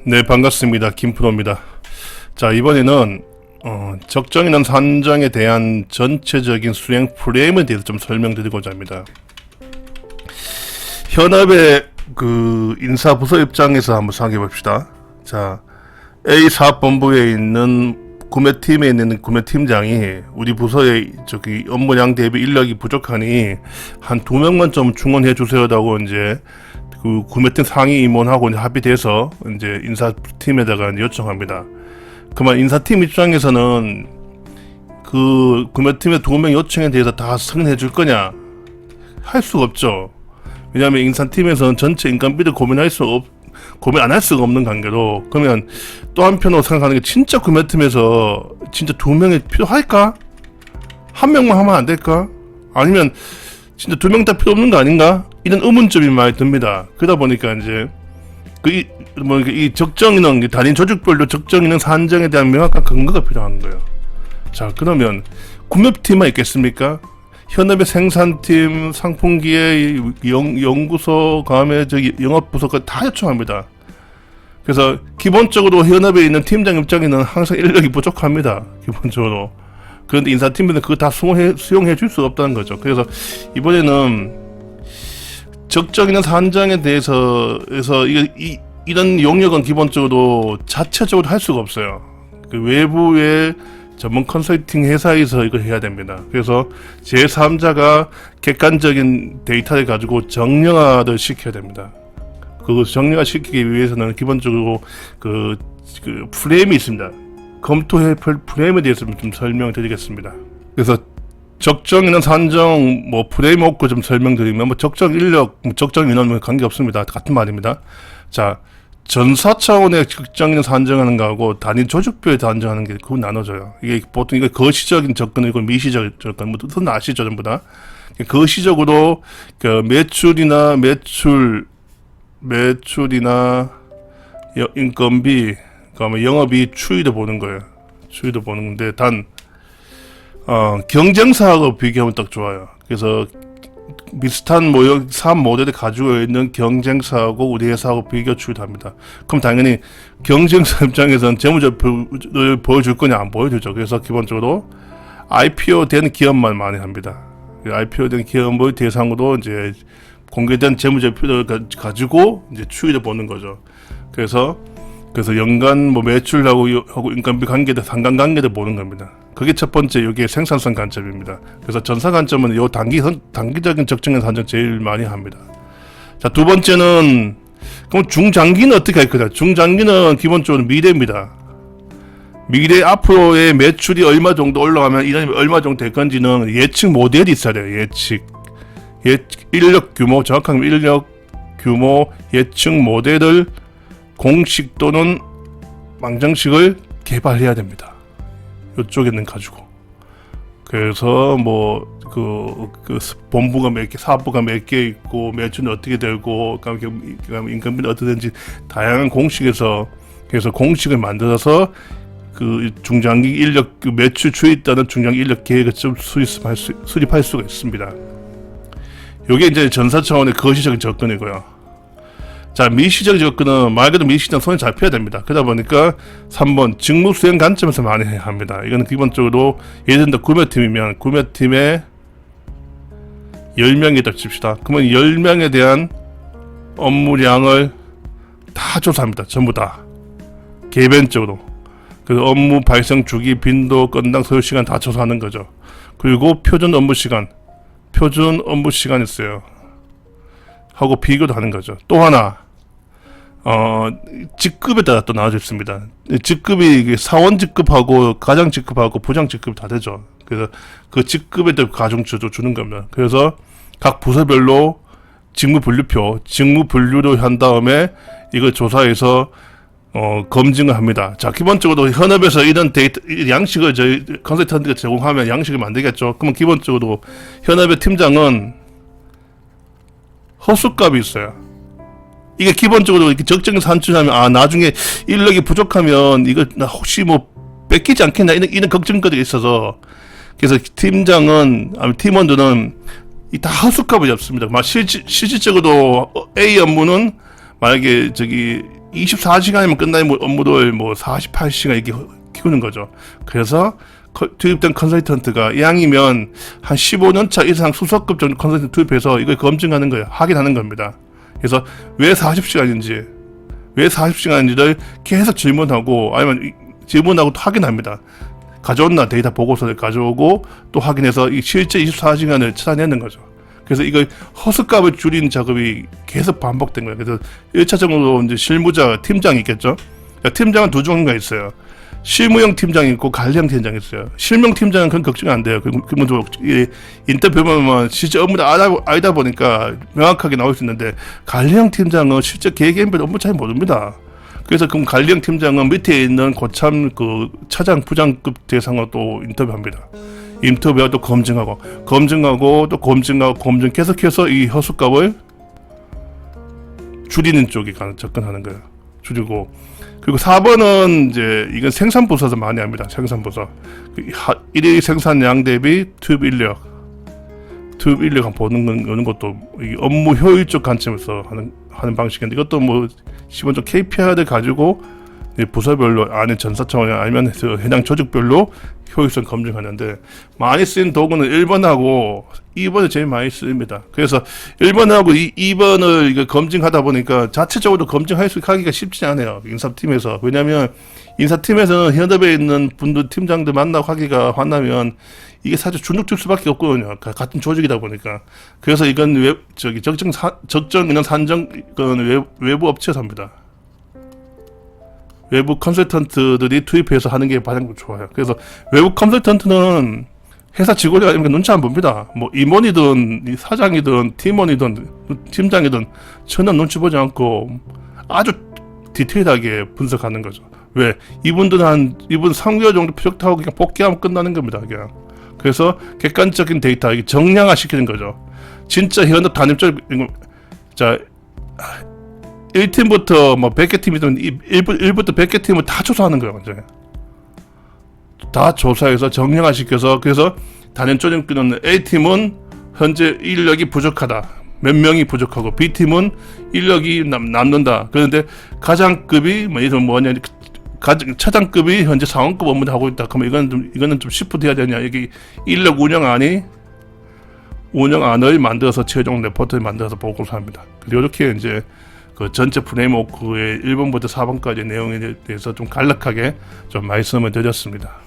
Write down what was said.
네, 반갑습니다. 김프로입니다. 자, 이번에는 적정인원 산정에 대한 전체적인 수행 프레임에 대해서 좀 설명드리고자 합니다. 현업의 인사부서 입장에서 한번 생각해 봅시다. 자, A 사업본부에 있는 구매팀에 있는 구매팀장이 우리 부서의 업무량 대비 인력이 부족하니 한 2명만 좀 충원해 주세요라고 이제 그 구매팀 상위 임원하고 이제 합의돼서 이제 인사팀에다가 요청합니다. 그러면 인사팀 입장에서는 그 구매팀의 2명 요청에 대해서 다 승인해 줄 거냐? 할 수가 없죠. 왜냐하면 인사팀에서는 전체 인건비를 고민 안 할 수가 없는 관계로. 그러면 또 한편으로 생각하는 게 진짜 구매팀에서 진짜 2명이 필요할까? 1명만 하면 안 될까? 아니면 진짜 2명 다 필요 없는 거 아닌가? 이런 의문점이 많이 듭니다. 그러다 보니까 이제 이 적정인원, 단위 조직별로 적정인원 산정에 대한 명확한 근거가 필요한 거예요. 자, 그러면 구매팀만 있겠습니까? 현업의 생산팀, 상품기의 연구소, 다음에 영업부서까지 다 요청합니다. 그래서 기본적으로 현업에 있는 팀장 입장에는 항상 인력이 부족합니다. 기본적으로. 그런데 인사팀에는 그거 다 수용해 줄 수 없다는 거죠. 그래서 이번에는 적정인원 산정에 대해서 이런 용역은 기본적으로 자체적으로 할 수가 없어요. 그 외부의 전문 컨설팅 회사에서 이걸 해야 됩니다. 그래서 제3자가 객관적인 데이터를 가지고 정량화를 시켜야 됩니다. 그 정량화 시키기 위해서는 기본적으로 그 프레임이 있습니다. 검토해 볼 프레임에 대해서 좀 설명드리겠습니다. 그래서 적정인원 산정 프레임 없고 좀 설명드리면 적정 인력, 적정 인원은 관계 없습니다. 같은 말입니다. 자, 전사 차원의 적정인원 산정하는 거하고 단위 조직별에 산정하는 게 그거 나눠져요. 이게 보통 이거 거시적인 접근이고 미시적 접근, 무슨 아시죠 전부 다. 거시적으로 그 매출이나 인건비, 그다음에 영업이 추이도 보는 거예요. 추이도 보는 건데 경쟁사하고 비교하면 딱 좋아요. 그래서 비슷한 사업 모델을 가지고 있는 경쟁사하고 우리 회사하고 비교 추이도 합니다. 그럼 당연히 경쟁사 입장에서는 재무제표를 보여줄 거냐 안 보여주죠. 그래서 기본적으로 IPO 된 기업만 많이 합니다. IPO 된 기업을 대상으로 이제 공개된 재무제표를 가지고 이제 추이를 보는 거죠. 그래서 연간 매출하고 인건비 관계들 상관관계를 보는 겁니다. 그게 첫 번째, 이게 생산성 관점입니다. 그래서 전사 관점은 요 단기적인 적정인원 산정 제일 많이 합니다. 자, 두 번째는 그럼 중장기는 어떻게 할 거냐? 중장기는 기본적으로 미래입니다. 미래 앞으로의 매출이 얼마 정도 올라가면 이런 얼마 정도 될 건지는 예측 모델이 있어야 돼요. 인력 규모, 정확하게 인력 규모 예측 모델을 공식 또는 방정식을 개발해야 됩니다. 이쪽에는 가지고. 그래서 본부가 몇 개, 사업부가 몇 개 있고, 매출은 어떻게 되고, 그다음에 인건비는 어떻게 되는지 다양한 공식에서, 그래서 공식을 만들어서 그 중장기 인력, 매출 추이에 따른 중장기 인력 계획을 좀 수립할 수가 있습니다. 이게 이제 전사 차원의 거시적인 접근이고요. 자, 미시적 접근은 말 그대로 미시적 손에 잡혀야 됩니다. 그러다 보니까 3번 직무 수행 관점에서 많이 해야 합니다. 이거는 기본적으로 예를 들면 구매팀이면 구매팀에 10명이 딱 칩시다. 그러면 10명에 대한 업무량을 다 조사합니다. 전부 다. 개별적으로. 그래서 업무 발생 주기, 빈도, 건당 소요 시간 다 조사하는 거죠. 그리고 표준 업무 시간 있어요. 하고 비교도 하는 거죠. 또 하나, 직급에 따라 또 나눠져 있습니다. 직급이 사원 직급하고 과장 직급하고 부장 직급 다 되죠. 그래서 그 직급에 따라 가중치도 주는 겁니다. 그래서 각 부서별로 직무 분류를 한 다음에 이걸 조사해서 검증을 합니다. 자, 기본적으로 현업에서 이런 데이터 양식을 저희 컨설턴트가 제공하면 양식을 만들겠죠. 그러면 기본적으로 현업의 팀장은 허수값이 있어요. 이게 기본적으로 이렇게 적정인 산출하면 나중에 인력이 부족하면 이거 나 혹시 뺏기지 않겠나 이런 걱정거리가 있어서, 그래서 팀장은 팀원들은 다 허수값을 잡습니다. 실질적으로 A 업무는 만약에 24시간이면 끝나는 업무를 뭐 48시간 이렇게 키우는 거죠. 그래서 투입된 컨설턴트가 양이면 한 15년차 이상 수석급 정도 컨설턴트 투입해서 이걸 검증하는 거예요. 확인하는 겁니다. 그래서 왜 40시간인지를 계속 질문하고 아니면 질문하고 또 확인합니다. 가져온나 데이터 보고서를 가져오고 또 확인해서 이 실제 24시간을 찾아내는 거죠. 그래서 이걸 허수값을 줄이는 작업이 계속 반복된 거예요. 그래서 1차적으로 이제 실무자 팀장이 있겠죠. 팀장은 두 종류가 있어요. 실무형 팀장이 있고 관리형 팀장이 있어요. 실무형 팀장은 그건 걱정이 안 돼요. 그러면 인터뷰 보면 실제 업무를 알다 보니까 명확하게 나올 수 있는데 관리형 팀장은 실제 개개인별 업무 잘 모릅니다. 그래서 그럼 관리형 팀장은 밑에 있는 고참 그 차장, 부장급 대상으로 또 인터뷰합니다. 인터뷰하고 또 검증하고 또 검증 계속해서 이 허수값을 줄이는 쪽에 접근하는 거예요. 줄이고 그리고 4번은 이제 이건 생산부서에서 많이 합니다. 생산부서 일일 생산량 대비 투입 인력 보는 것도 이 업무 효율적 관점에서 하는 방식인데 이것도 뭐 기본적으로 KPI를 가지고 부서별로 안에 전사차원 아니면 해당 조직별로 효율성 검증하는데 많이 쓰인 도구는 1번하고 2번을 제일 많이 씁니다. 그래서 1번하고 2번을 이거 검증하다 보니까 자체적으로 검증하기가 쉽지 않아요. 인사팀에서. 왜냐하면 인사팀에서는 현업에 있는 분들 팀장들 만나고 하기가 한다면 이게 사실 주눅들 수밖에 없거든요. 같은 조직이다 보니까. 그래서 이건 적정 인원 산정 건 외부 업체에서 합니다. 외부 컨설턴트들이 투입해서 하는 게 가장 좋아요. 그래서 외부 컨설턴트는 회사 직원이 아니면 눈치 안 봅니다. 뭐 임원이든 사장이든 팀원이든 팀장이든 전혀 눈치 보지 않고 아주 디테일하게 분석하는 거죠. 왜? 이분 3개월 정도 표적타고 그냥 복귀하면 끝나는 겁니다. 그냥. 그래서 객관적인 데이터 정량화 시키는 거죠. 진짜 현업 단임적 자 1팀부터 뭐 100개 팀이든 1부터 100개 팀을 다 조사하는 거예요. 이제. 다 조사해서 정량화 시켜서 그래서 단연 쪼증기는 A팀은 현재 인력이 부족하다. 몇 명이 부족하고 B팀은 인력이 남는다. 그런데 가장급이 뭐냐 차장급이 현재 상원급 업무를 하고 있다. 그러면 이거는 좀 시프트 해야 되냐. 여기 인력 운영안을 만들어서 최종 레포트를 만들어서 보고를 합니다. 이렇게 이제 그 전체 프레임워크의 1번부터 4번까지 내용에 대해서 좀 간략하게 좀 말씀을 드렸습니다.